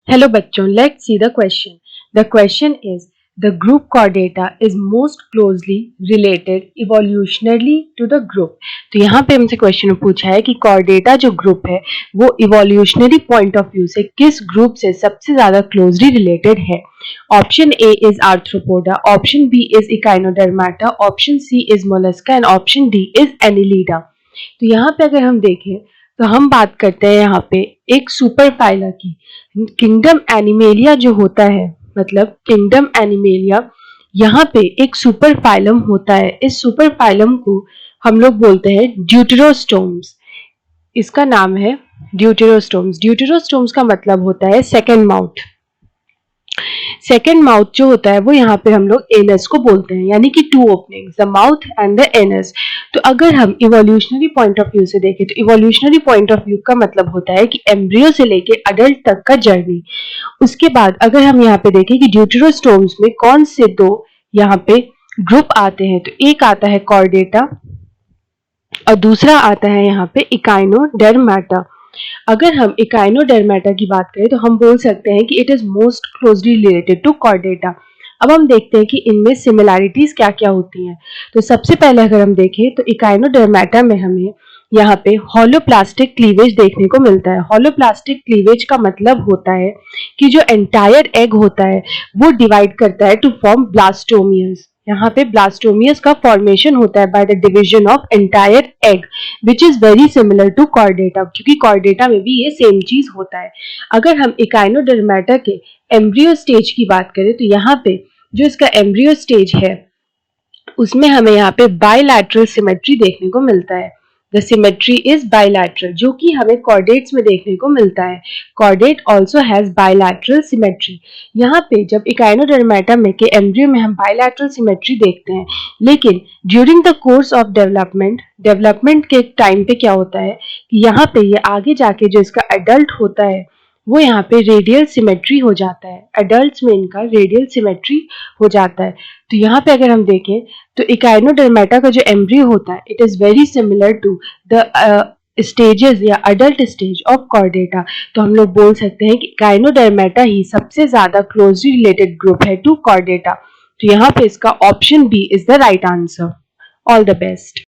Hello बच्चों, let's see the question. The question is, the group chordata is most closely related evolutionarily to the group. तो यहाँ पे हमसे question पूछा है कि chordata जो ग्रुप है वो evolutionary point of view से किस ग्रुप से सबसे ज़्यादा closely related है. Option A is arthropoda, option B is echinodermata, option C is mollusca and option D is annelida. तो यहाँ पे अगर हम देखें तो हम बात करते हैं यहाँ पे एक सुपर फाइला की. किंगडम एनिमेलिया जो होता है, मतलब किंगडम एनिमेलिया, यहाँ पे एक सुपर फाइलम होता है. इस सुपर फाइलम को हम लोग बोलते हैं ड्यूटेरोस्टोम्स. इसका नाम है ड्यूटेरोस्टोम्स. ड्यूटेरोस्टोम्स का मतलब होता है सेकेंड माउथ. सेकेंड माउथ जो होता है वो यहाँ पे हम लोग एनस को बोलते हैं, यानी कि two openings, the mouth and the anus. तो अगर हम इवोल्यूशनरी पॉइंट ऑफ व्यू से देखें तो इवोल्यूशनरी पॉइंट ऑफ व्यू का मतलब होता है कि एम्ब्रियो से लेके अडल्ट तक का जर्नी. उसके बाद अगर हम यहाँ पे देखें कि ड्यूटेरोस्टोम्स में कौन से दो यहाँ पे ग्रुप आते हैं, तो एक आता है कॉर्डेटा और दूसरा आता है यहाँ पे इकाइनोडर्माटा. अगर हम इकाइनोडर्माटा की बात करें तो हम बोल सकते हैं कि it is most closely related to chordata. अब हम देखते हैं कि इनमें सिमिलैरिटीज क्या क्या होती हैं. तो सबसे पहले अगर हम देखें तो इकाइनोडर्माटा में हमें यहाँ पे हॉलोप्लास्टिक क्लीवेज देखने को मिलता है. हॉलोप्लास्टिक क्लीवेज का मतलब होता है कि जो एंटायर एग होता है वो डिवाइड करता है टू फॉर्म ब्लास्टोमियर्स. यहाँ पे ब्लास्टोमियस का फॉर्मेशन होता है by the division of entire egg, which is very similar to chordata, क्योंकि कॉर्डेटा में भी ये सेम चीज होता है. अगर हम इकाइनोडर्माटा के एम्ब्रियो स्टेज की बात करें तो यहाँ पे जो इसका एम्ब्रियो स्टेज है उसमें हमें यहाँ पे बायलैटरल सिमेट्री देखने को मिलता है. द सिमेट्री इज बायलैटरल, जो कि हमें कॉर्डेट्स में देखने को मिलता है. Chordate also has bilateral symmetry. यहाँ पे जब इकाइनोडर्माटा में के एम्ब्रियो में हम बायलैटरल सिमेट्री देखते हैं, लेकिन during the course of development के टाइम पे क्या होता है कि यहाँ पे ये आगे जाके जो इसका एडल्ट होता है वो यहाँ पे रेडियल सिमेट्री हो जाता है. एडल्ट्स में इनका रेडियल सिमेट्री हो जाता है. तो यहाँ पे अगर हम देखें तो इकाइनोडर्माटा का जो एम्ब्रियो होता है it is very similar to the stages या अडल्ट स्टेज ऑफ कॉर्डेटा. तो हम लोग बोल सकते हैं कि इकाइनोडर्माटा ही सबसे ज्यादा क्लोजली रिलेटेड ग्रुप है टू कॉर्डेटा. तो यहाँ पे इसका option B is the right answer. All the best.